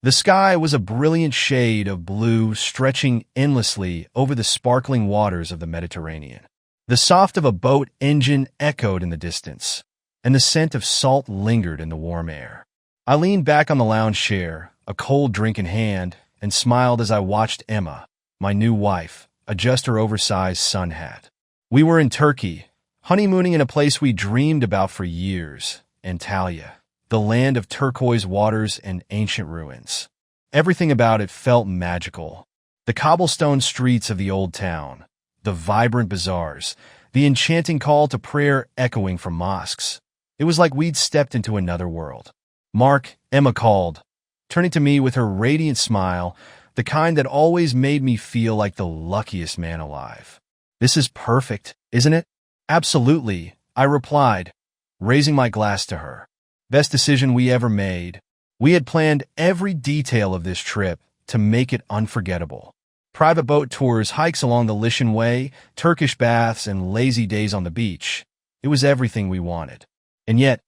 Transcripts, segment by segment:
The sky was a brilliant shade of blue stretching endlessly over the sparkling waters of the Mediterranean. The sound of a boat engine echoed in the distance, and the scent of salt lingered in the warm air. I leaned back on the lounge chair, a cold drink in hand, and smiled as I watched Emma, my new wife, adjust her oversized sun hat. We were in Turkey, honeymooning in a place we dreamed about for years, Antalya, the land of turquoise waters and ancient ruins. Everything about it felt magical. The cobblestone streets of the old town, the vibrant bazaars, the enchanting call to prayer echoing from mosques. It was like we'd stepped into another world. "Mark," Emma called, turning to me with her radiant smile, the kind that always made me feel like the luckiest man alive. "This is perfect, isn't it?" "Absolutely," I replied, raising my glass to her. Best decision we ever made. We had planned every detail of this trip to make it unforgettable. Private boat tours, hikes along the Lycian Way, Turkish baths, and lazy days on the beach. It was everything we wanted. And yet,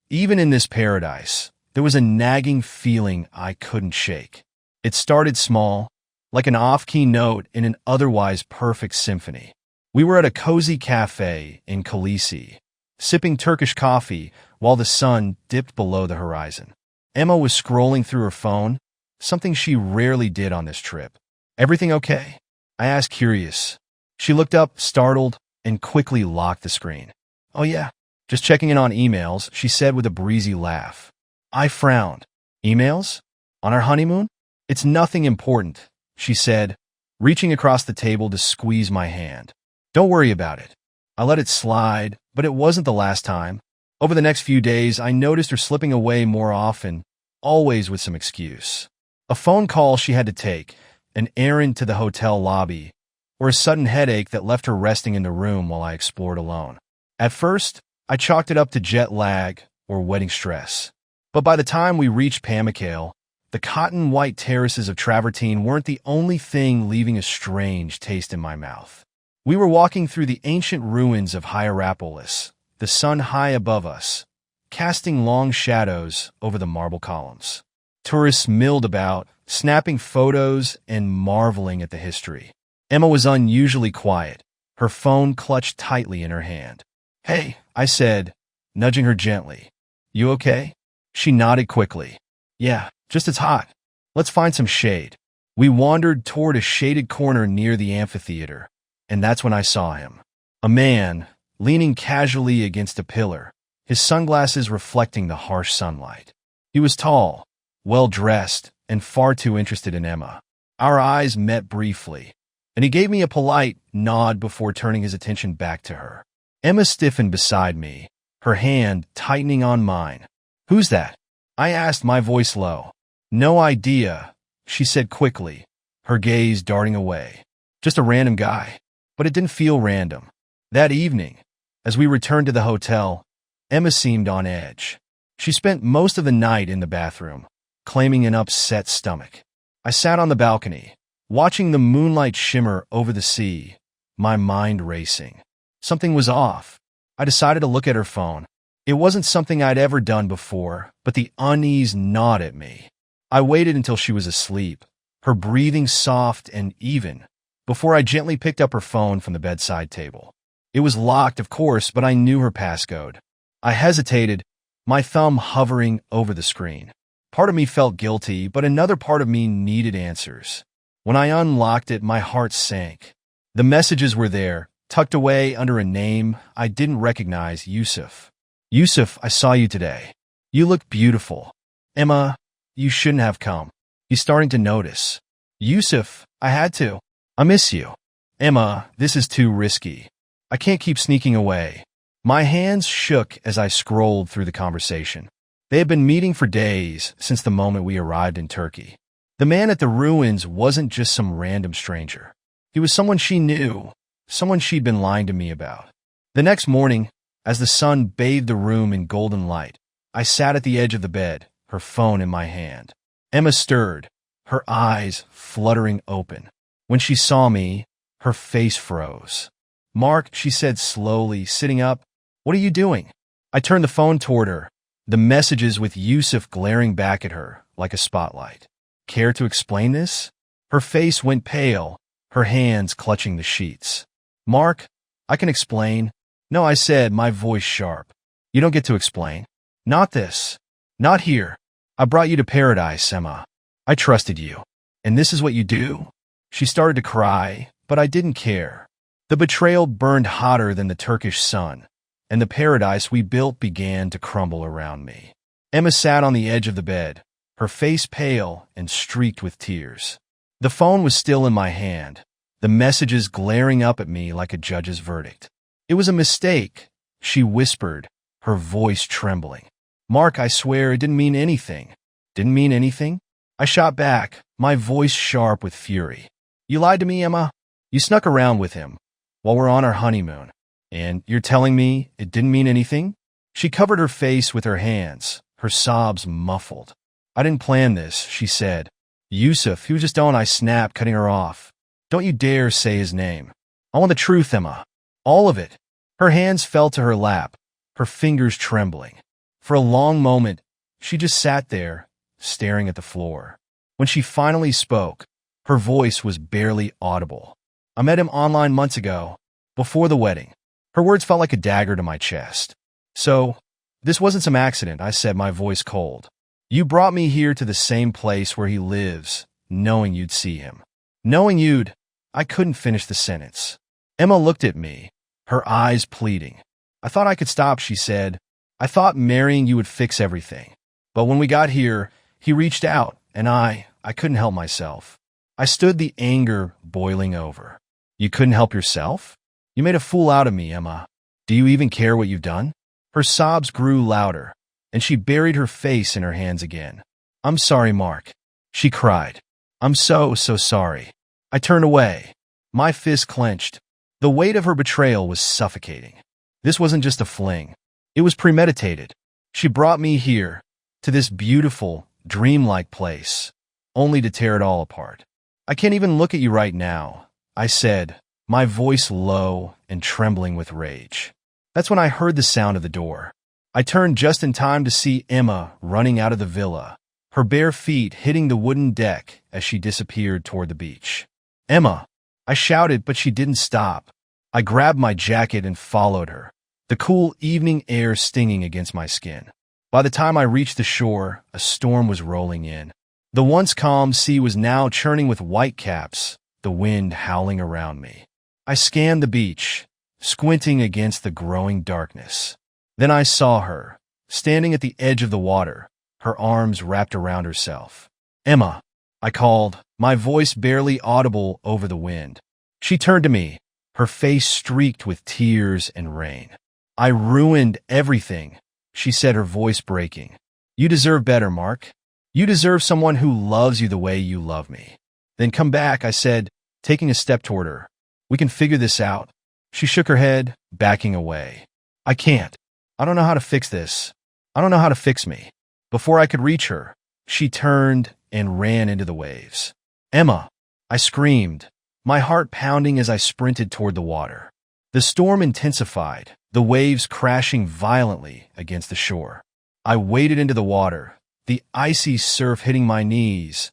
even in this paradise, there was a nagging feeling I couldn't shake. It started small, like an off-key note in an otherwise perfect symphony. We were at a cozy cafe in Kilisi, sipping Turkish coffee while the sun dipped below the horizon. Emma was scrolling through her phone, something she rarely did on this trip. "Everything okay?" I asked, curious. She looked up, startled, and quickly locked the screen. "Oh yeah, just checking in on emails," she said with a breezy laugh. I frowned. "Emails? On our honeymoon?" "It's nothing important," she said, reaching across the table to squeeze my hand. "Don't worry about it." I let it slide, but it wasn't the last time. Over the next few days, I noticed her slipping away more often, always with some excuse. A phone call she had to take, an errand to the hotel lobby, or a sudden headache that left her resting in the room while I explored alone. At first, I chalked it up to jet lag or wedding stress. But by the time we reached Pamukale, the cotton-white terraces of Travertine weren't the only thing leaving a strange taste in my mouth. We were walking through the ancient ruins of Hierapolis, the sun high above us, casting long shadows over the marble columns. Tourists milled about, snapping photos and marveling at the history. Emma was unusually quiet, her phone clutched tightly in her hand. "Hey," I said, nudging her gently. "You okay?" She nodded quickly. "Yeah, just it's hot. Let's find some shade." We wandered toward a shaded corner near the amphitheater, and that's when I saw him. A man, leaning casually against a pillar, his sunglasses reflecting the harsh sunlight. He was tall, well-dressed, and far too interested in Emma. Our eyes met briefly, and he gave me a polite nod before turning his attention back to her. Emma stiffened beside me, her hand tightening on mine. "Who's that?" I asked, my voice low. "No idea," she said quickly, her gaze darting away. "Just a random guy." But it didn't feel random. That evening, as we returned to the hotel, Emma seemed on edge. She spent most of the night in the bathroom, claiming an upset stomach. I sat on the balcony, watching the moonlight shimmer over the sea, my mind racing. Something was off. I decided to look at her phone. It wasn't something I'd ever done before, but the unease gnawed at me. I waited until she was asleep, her breathing soft and even, before I gently picked up her phone from the bedside table. It was locked, of course, but I knew her passcode. I hesitated, my thumb hovering over the screen. Part of me felt guilty, but another part of me needed answers. When I unlocked it, my heart sank. The messages were there, tucked away under a name I didn't recognize, Yusuf. "Yusuf, I saw you today. You look beautiful." "Emma, you shouldn't have come." "He's starting to notice." "Yusuf, I had to. I miss you." "Emma, this is too risky. I can't keep sneaking away." My hands shook as I scrolled through the conversation. They had been meeting for days since the moment we arrived in Turkey. The man at the ruins wasn't just some random stranger. He was someone she knew, someone she'd been lying to me about. The next morning, as the sun bathed the room in golden light, I sat at the edge of the bed, her phone in my hand. Emma stirred, her eyes fluttering open. When she saw me, her face froze. "Mark," she said slowly, sitting up, "what are you doing?" I turned the phone toward her, the messages with Yusuf glaring back at her like a spotlight. care to explain this?" Her face went pale, her hands clutching the sheets. "Mark, I can explain." "No," I said, my voice sharp. "You don't get to explain. Not this. Not here. I brought you to paradise, Emma. I trusted you. And this is what you do?" She started to cry, but I didn't care. The betrayal burned hotter than the Turkish sun, and the paradise we built began to crumble around me. Emma sat on the edge of the bed, her face pale and streaked with tears. The phone was still in my hand, the messages glaring up at me like a judge's verdict. "It was a mistake," she whispered, her voice trembling. "Mark, I swear it didn't mean anything." "Didn't mean anything?" I shot back, my voice sharp with fury. "You lied to me, Emma. You snuck around with him while we're on our honeymoon. And you're telling me it didn't mean anything?" She covered her face with her hands, her sobs muffled. "I didn't plan this," she said. "Yusuf, he was just on," I snapped, cutting her off. "Don't you dare say his name. I want the truth, Emma. All of it." Her hands fell to her lap, her fingers trembling. For a long moment, she just sat there, staring at the floor. When she finally spoke, her voice was barely audible. "I met him online months ago, before the wedding." Her words felt like a dagger to my chest. "So, this wasn't some accident," I said, my voice cold. "You brought me here to the same place where he lives, knowing you'd see him. Knowing you'd—" I couldn't finish the sentence. Emma looked at me, her eyes pleading. "I thought I could stop," she said. "I thought marrying you would fix everything. But when we got here, he reached out, and I couldn't help myself." I stood, the anger boiling over. "You couldn't help yourself? You made a fool out of me, Emma. Do you even care what you've done?" Her sobs grew louder, and she buried her face in her hands again. "I'm sorry, Mark," she cried. "I'm so sorry." I turned away, my fist clenched. The weight of her betrayal was suffocating. This wasn't just a fling. It was premeditated. She brought me here, to this beautiful, dreamlike place, only to tear it all apart. "I can't even look at you right now," I said, my voice low and trembling with rage. That's when I heard the sound of the door. I turned just in time to see Emma running out of the villa, her bare feet hitting the wooden deck as she disappeared toward the beach. "Emma!" I shouted, but she didn't stop. I grabbed my jacket and followed her, the cool evening air stinging against my skin. By the time I reached the shore, a storm was rolling in. The once calm sea was now churning with whitecaps, the wind howling around me. I scanned the beach, squinting against the growing darkness. Then I saw her, standing at the edge of the water, her arms wrapped around herself. "Emma," I called, my voice barely audible over the wind. She turned to me, her face streaked with tears and rain. "I ruined everything," she said, her voice breaking. "You deserve better, Mark. You deserve someone who loves you the way you love me." "Then come back," I said, taking a step toward her. "We can figure this out." She shook her head, backing away. "I can't. I don't know how to fix this. I don't know how to fix me." Before I could reach her, she turned and ran into the waves. "Emma!" I screamed, my heart pounding as I sprinted toward the water. The storm intensified, the waves crashing violently against the shore. I waded into the water, the icy surf hitting my knees,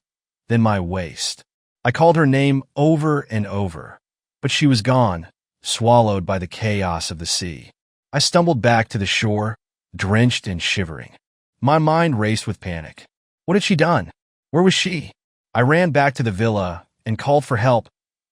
then my waist. I called her name over and over, but she was gone, swallowed by the chaos of the sea. I stumbled back to the shore, drenched and shivering. My mind raced with panic. What had she done? Where was she? I ran back to the villa and called for help,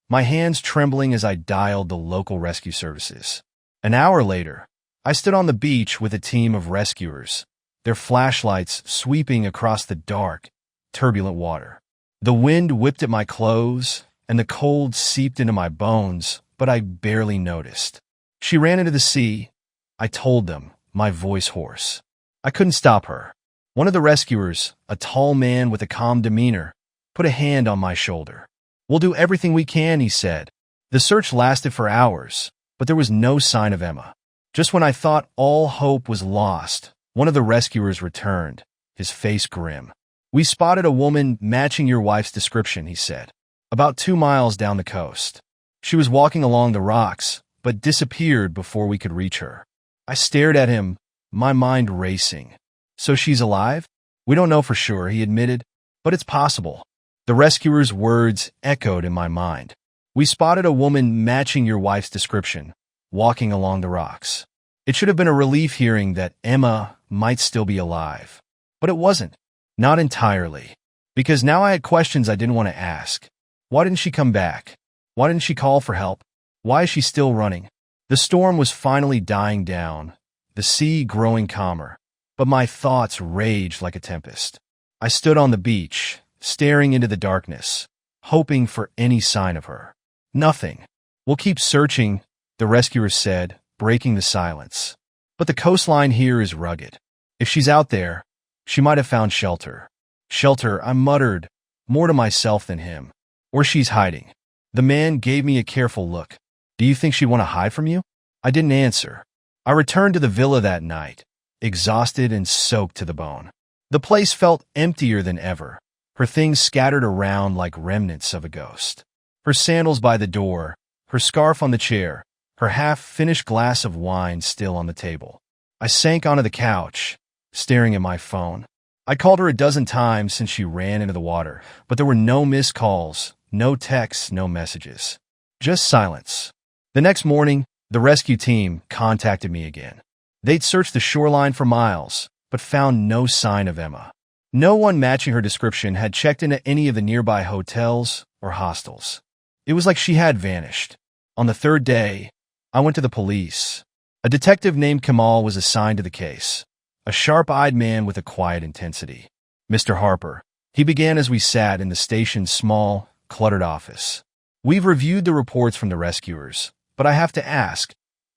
my hands trembling as I dialed the local rescue services. An hour later, I stood on the beach with a team of rescuers, their flashlights sweeping across the dark, turbulent water. The wind whipped at my clothes, and the cold seeped into my bones, but I barely noticed. She ran into the sea. I told them, my voice hoarse. I couldn't stop her. One of the rescuers, a tall man with a calm demeanor, put a hand on my shoulder. "We'll do everything we can," he said. The search lasted for hours, but there was no sign of Emma. Just when I thought all hope was lost, one of the rescuers returned, his face grim. "We spotted a woman matching your wife's description," he said, "about 2 miles down the coast. She was walking along the rocks, but disappeared before we could reach her." I stared at him, my mind racing. "So she's alive?" "We don't know for sure," he admitted, "but it's possible. The rescuer's words echoed in my mind. "We spotted a woman matching your wife's description, walking along the rocks." It should have been a relief hearing that Emma might still be alive. But it wasn't. Not entirely. Because now I had questions I didn't want to ask. Why didn't she come back? Why didn't she call for help? Why is she still running? The storm was finally dying down, the sea growing calmer, but my thoughts raged like a tempest. I stood on the beach, staring into the darkness, hoping for any sign of her. Nothing. "We'll keep searching," the rescuer said, breaking the silence. "But the coastline here is rugged. If she's out there, she might have found shelter." "Shelter," I muttered, more to myself than him. "Or she's hiding." The man gave me a careful look. "Do you think she'd want to hide from you?" I didn't answer. I returned to the villa that night, exhausted and soaked to the bone. The place felt emptier than ever, her things scattered around like remnants of a ghost. Her sandals by the door, her scarf on the chair, her half-finished glass of wine still on the table. I sank onto the couch, staring at my phone. I called her a dozen times since she ran into the water, but there were no missed calls, no texts, no messages. Just silence. The next morning, the rescue team contacted me again. They'd searched the shoreline for miles, but found no sign of Emma. No one matching her description had checked into any of the nearby hotels or hostels. It was like she had vanished. On the third day, I went to the police. A detective named Kamal was assigned to the case, a sharp-eyed man with a quiet intensity. "Mr. Harper," he began as we sat in the station's small, cluttered office. "We've reviewed the reports from the rescuers, but I have to ask,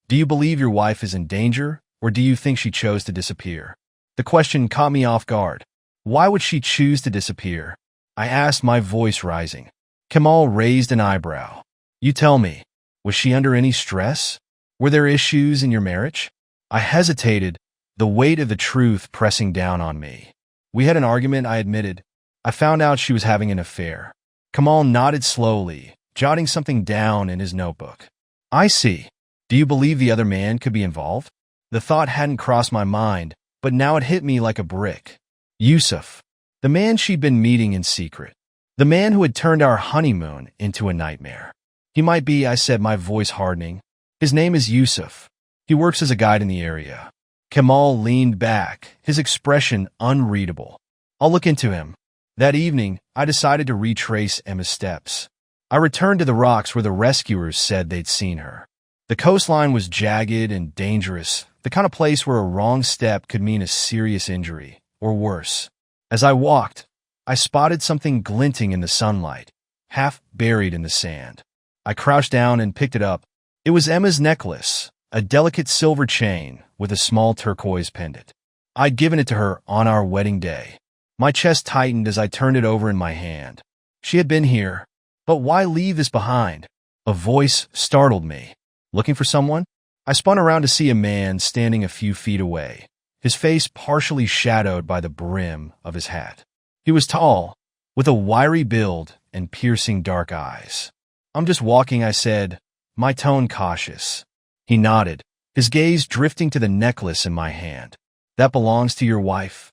do you believe your wife is in danger, or do you think she chose to disappear?" The question caught me off guard. Why would she choose to disappear? I asked, my voice rising. Kamal raised an eyebrow. "You tell me, was she under any stress? Were there issues in your marriage?" I hesitated, the weight of the truth pressing down on me. "We had an argument," I admitted. "I found out she was having an affair." Kamal nodded slowly, jotting something down in his notebook. "I see. Do you believe the other man could be involved?" The thought hadn't crossed my mind, but now it hit me like a brick. Yusuf, the man she'd been meeting in secret. The man who had turned our honeymoon into a nightmare. "He might be," I said, my voice hardening. "His name is Yusuf. He works as a guide in the area." Kamal leaned back, his expression unreadable. "I'll look into him." That evening, I decided to retrace Emma's steps. I returned to the rocks where the rescuers said they'd seen her. The coastline was jagged and dangerous, the kind of place where a wrong step could mean a serious injury, or worse. As I walked, I spotted something glinting in the sunlight, half buried in the sand. I crouched down and picked it up. It was Emma's necklace, a delicate silver chain with a small turquoise pendant. I'd given it to her on our wedding day. My chest tightened as I turned it over in my hand. She had been here, but why leave this behind? A voice startled me. "Looking for someone?" I spun around to see a man standing a few feet away, his face partially shadowed by the brim of his hat. He was tall, with a wiry build and piercing dark eyes. "I'm just walking," I said, my tone cautious. He nodded, his gaze drifting to the necklace in my hand. "That belongs to your wife,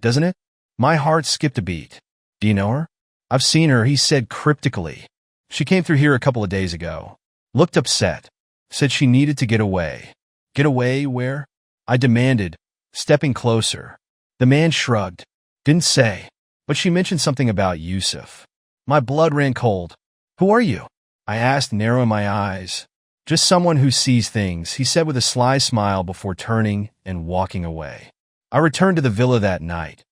doesn't it?" My heart skipped a beat. "Do you know her?" "I've seen her," he said cryptically. "She came through here a couple of days ago. Looked upset. Said she needed to get away." "Get away where?" I demanded, stepping closer. The man shrugged. "Didn't say, but she mentioned something about Yusuf." My blood ran cold. "Who are you?" I asked, narrowing my eyes. "Just someone who sees things," he said with a sly smile before turning and walking away. I returned to the villa that night,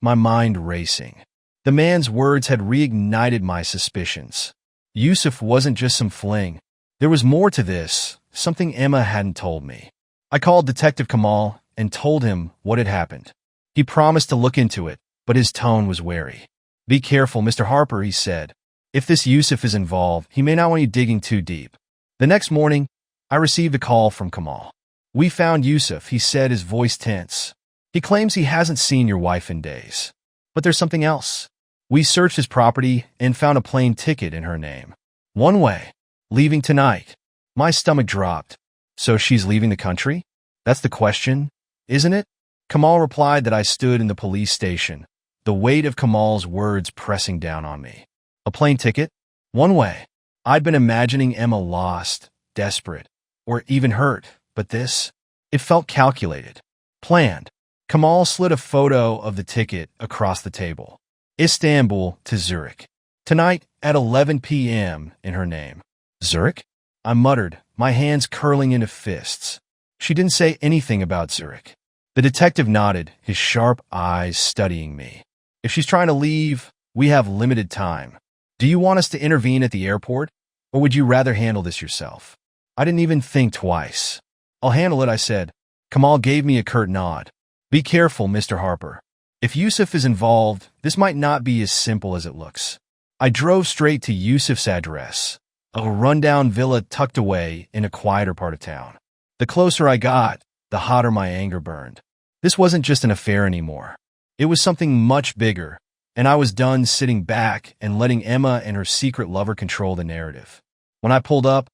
my mind racing. The man's words had reignited my suspicions. Yusuf wasn't just some fling. There was more to this, something Emma hadn't told me. I called Detective Kamal and told him what had happened. He promised to look into it, but his tone was wary. "Be careful, Mr. Harper," he said. "If this Yusuf is involved, he may not want you digging too deep." The next morning, I received a call from Kamal. "We found Yusuf," he said, his voice tense. "He claims he hasn't seen your wife in days. But there's something else. We searched his property and found a plane ticket in her name. One way. Leaving tonight." My stomach dropped. "So she's leaving the country? That's the question, isn't it?" Kamal replied that I stood in the police station, the weight of Kamal's words pressing down on me. A plane ticket? One way. I'd been imagining Emma lost, desperate, or even hurt, but this? It felt calculated, planned. Kamal slid a photo of the ticket across the table. Istanbul to Zurich. Tonight at 11 p.m. in her name. Zurich? I muttered, my hands curling into fists. She didn't say anything about Zurich. The detective nodded, his sharp eyes studying me. If she's trying to leave, we have limited time. Do you want us to intervene at the airport, or would you rather handle this yourself? I didn't even think twice. I'll handle it, I said. Kamal gave me a curt nod. Be careful, Mr. Harper. If Yusuf is involved, this might not be as simple as it looks. I drove straight to Yusuf's address, a rundown villa tucked away in a quieter part of town. The closer I got, the hotter my anger burned. This wasn't just an affair anymore. It was something much bigger, and I was done sitting back and letting Emma and her secret lover control the narrative. When I pulled up,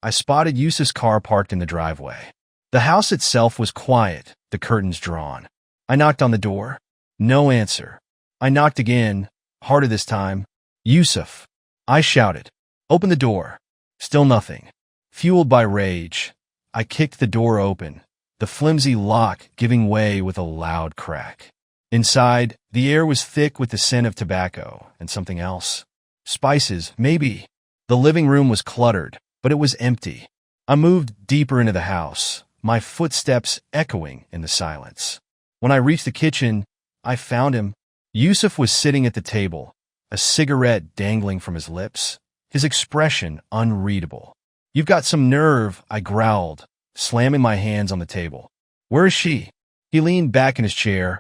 I spotted Yusuf's car parked in the driveway. The house itself was quiet, the curtains drawn. I knocked on the door. No answer. I knocked again, harder this time. Yusuf. I shouted. Open the door. Still nothing. Fueled by rage, I kicked the door open, the flimsy lock giving way with a loud crack. Inside, the air was thick with the scent of tobacco and something else. Spices, maybe. The living room was cluttered, but it was empty. I moved deeper into the house, my footsteps echoing in the silence. When I reached the kitchen, I found him. Yusuf was sitting at the table, a cigarette dangling from his lips, his expression unreadable. You've got some nerve, I growled, slamming my hands on the table. Where is she? He leaned back in his chair,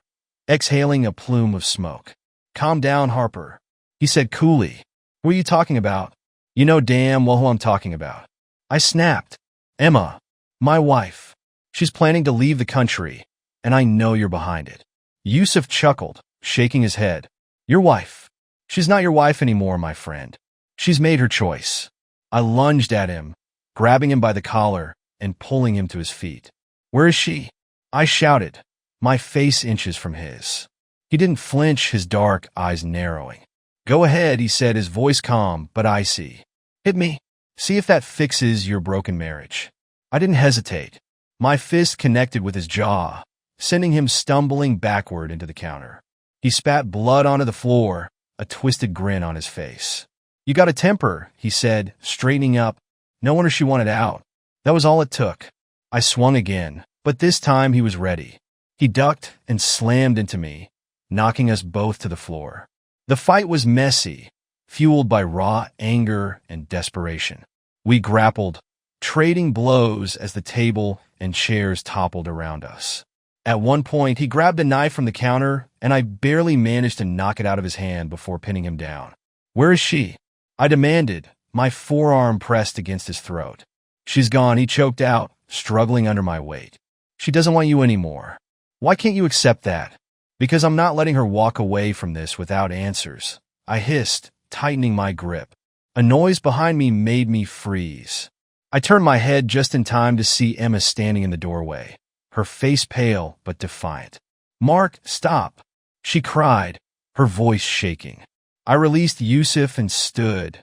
exhaling a plume of smoke. Calm down, Harper, he said coolly. What are you talking about? You know damn well who I'm talking about. I snapped. Emma, my wife. She's planning to leave the country, and I know you're behind it. Yusuf chuckled, shaking his head. Your wife. She's not your wife anymore, my friend. She's made her choice. I lunged at him, grabbing him by the collar and pulling him to his feet. Where is she? I shouted, my face inches from his. He didn't flinch, his dark eyes narrowing. Go ahead, he said, his voice calm but icy. Hit me. See if that fixes your broken marriage. I didn't hesitate. My fist connected with his jaw, sending him stumbling backward into the counter. He spat blood onto the floor, a twisted grin on his face. You got a temper, he said, straightening up. No wonder she wanted out. That was all it took. I swung again, but this time he was ready. He ducked and slammed into me, knocking us both to the floor. The fight was messy, fueled by raw anger and desperation. We grappled, trading blows as the table and chairs toppled around us. At one point, he grabbed a knife from the counter, and I barely managed to knock it out of his hand before pinning him down. Where is she? I demanded, my forearm pressed against his throat. She's gone, he choked out, struggling under my weight. She doesn't want you anymore. Why can't you accept that? Because I'm not letting her walk away from this without answers. I hissed, tightening my grip. A noise behind me made me freeze. I turned my head just in time to see Emma standing in the doorway, her face pale but defiant. Mark, stop, she cried, her voice shaking. I released Yusuf and stood,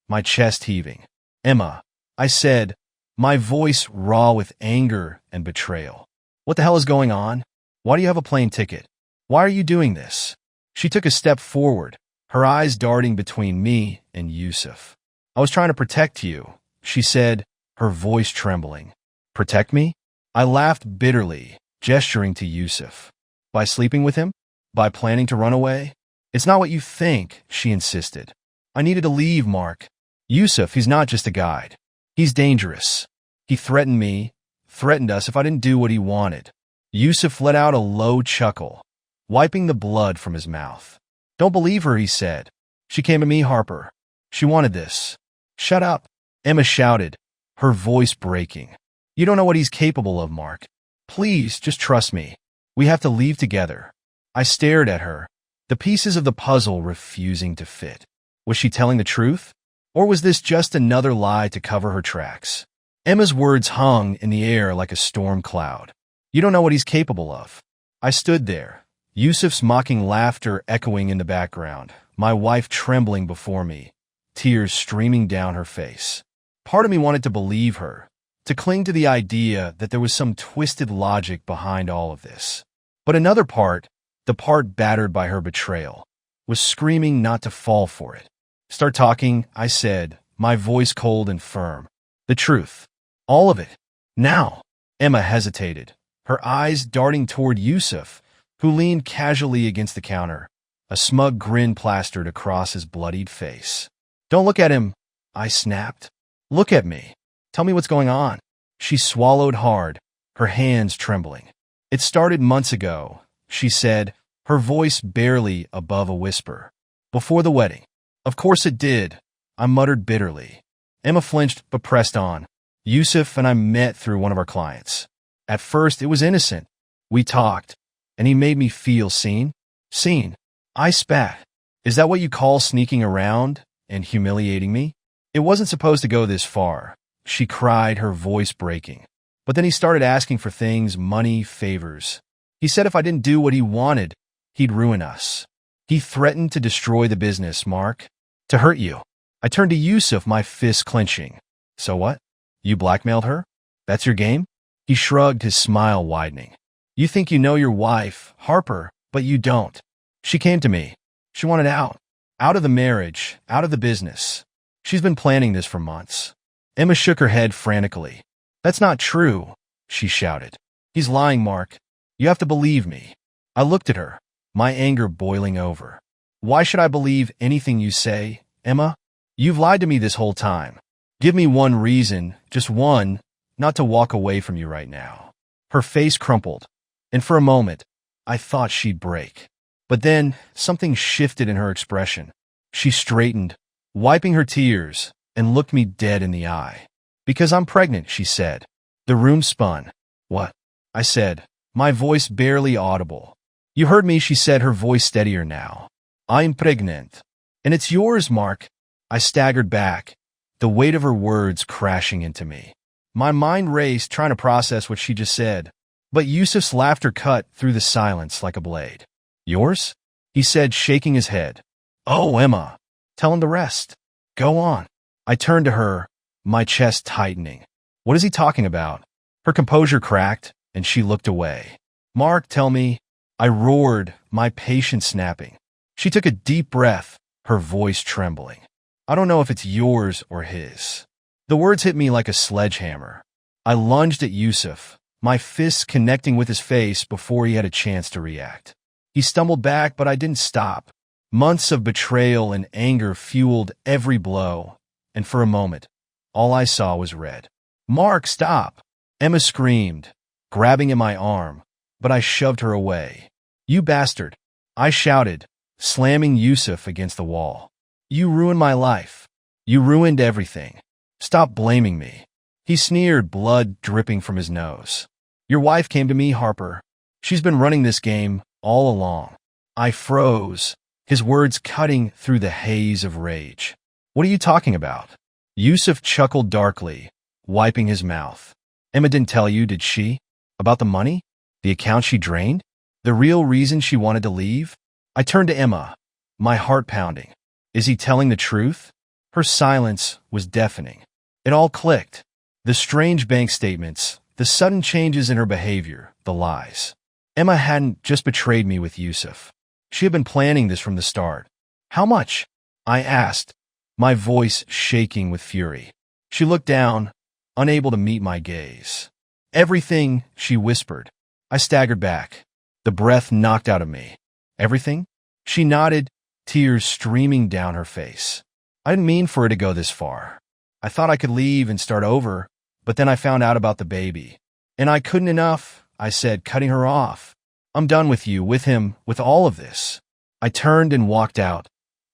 my chest heaving. Emma, I said, my voice raw with anger and betrayal. What the hell is going on? Why do you have a plane ticket? Why are you doing this? She took a step forward, her eyes darting between me and Yusuf. I was trying to protect you, she said, her voice trembling. Protect me? I laughed bitterly, gesturing to Yusuf. By sleeping with him? By planning to run away? It's not what you think, she insisted. I needed to leave, Mark. Yusuf, he's not just a guide. He's dangerous. He threatened me, threatened us if I didn't do what he wanted. Yusuf let out a low chuckle, wiping the blood from his mouth. Don't believe her, he said. She came to me, Harper. She wanted this. Shut up, Emma shouted, her voice breaking. You don't know what he's capable of, Mark. Please, just trust me. We have to leave together. I stared at her, the pieces of the puzzle refusing to fit. Was she telling the truth? Or was this just another lie to cover her tracks? Emma's words hung in the air like a storm cloud. You don't know what he's capable of. I stood there, Yusuf's mocking laughter echoing in the background, my wife trembling before me, tears streaming down her face. Part of me wanted to believe her, to cling to the idea that there was some twisted logic behind all of this. But another part, the part battered by her betrayal, was screaming not to fall for it. "Start talking," I said, my voice cold and firm. "The truth. All of it. Now." Emma hesitated, her eyes darting toward Yusuf, who leaned casually against the counter, a smug grin plastered across his bloodied face. "Don't look at him," I snapped. "Look at me. Tell me what's going on." She swallowed hard, her hands trembling. "It started months ago," she said, her voice barely above a whisper. "Before the wedding." "Of course it did," I muttered bitterly. Emma flinched but pressed on. "Yusuf and I met through one of our clients. At first, it was innocent. We talked, and he made me feel seen." "Seen?" I spat. "Is that what you call sneaking around and humiliating me?" "It wasn't supposed to go this far," she cried, her voice breaking. "But then he started asking for things, money, favors. He said if I didn't do what he wanted, he'd ruin us. He threatened to destroy the business, Mark. To hurt you." I turned to Yusuf, my fists clenching. "So what? You blackmailed her? That's your game?" He shrugged, his smile widening. "You think you know your wife, Harper, but you don't. She came to me. She wanted out. Out of the marriage, out of the business. She's been planning this for months." Emma shook her head frantically. "That's not true," she shouted. "He's lying, Mark. You have to believe me." I looked at her, my anger boiling over. "Why should I believe anything you say, Emma? You've lied to me this whole time. Give me one reason, just one, not to walk away from you right now." Her face crumpled, and for a moment, I thought she'd break. But then, something shifted in her expression. She straightened, wiping her tears, and looked me dead in the eye. "Because I'm pregnant," she said. The room spun. "What?" I said, my voice barely audible. "You heard me," she said, her voice steadier now. "I'm pregnant. And it's yours, Mark." I staggered back, the weight of her words crashing into me. My mind raced, trying to process what she just said. But Yusuf's laughter cut through the silence like a blade. "Yours?" he said, shaking his head. "Oh, Emma. Tell him the rest. Go on." I turned to her, my chest tightening. "What is he talking about?" Her composure cracked, and she looked away. "Mark, tell me." I roared, my patience snapping. She took a deep breath, her voice trembling. "I don't know if it's yours or his." The words hit me like a sledgehammer. I lunged at Yusuf, my fists connecting with his face before he had a chance to react. He stumbled back, but I didn't stop. Months of betrayal and anger fueled every blow, and for a moment, all I saw was red. "Mark, stop!" Emma screamed, grabbing at my arm, but I shoved her away. "You bastard!" I shouted, slamming Yusuf against the wall. "You ruined my life. You ruined everything. Stop blaming me." He sneered, blood dripping from his nose. "Your wife came to me, Harper. She's been running this game all along." I froze, his words cutting through the haze of rage. "What are you talking about?" Yusuf chuckled darkly, wiping his mouth. "Emma didn't tell you, did she? About the money? The account she drained? The real reason she wanted to leave?" I turned to Emma, my heart pounding. Is he telling the truth? Her silence was deafening. It all clicked. The strange bank statements, the sudden changes in her behavior, the lies. Emma hadn't just betrayed me with Yusuf. She had been planning this from the start. "How much?" I asked, my voice shaking with fury. She looked down, unable to meet my gaze. "Everything," she whispered. I staggered back, the breath knocked out of me. "Everything?" She nodded, tears streaming down her face. I didn't mean for it to go this far. I thought I could leave and start over, but then I found out about the baby. "And I couldn't enough," I said, cutting her off. "I'm done with you, with him, with all of this." I turned and walked out,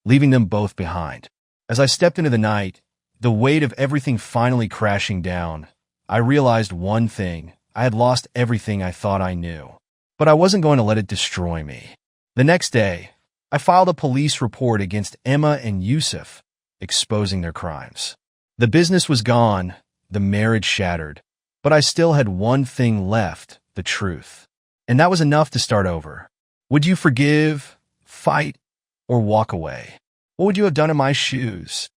leaving them both behind. As I stepped into the night, the weight of everything finally crashing down, I realized one thing. I had lost everything I thought I knew. But I wasn't going to let it destroy me. The next day, I filed a police report against Emma and Yusuf, exposing their crimes. The business was gone, the marriage shattered, but I still had one thing left, the truth. And that was enough to start over. Would you forgive, fight, or walk away? What would you have done in my shoes?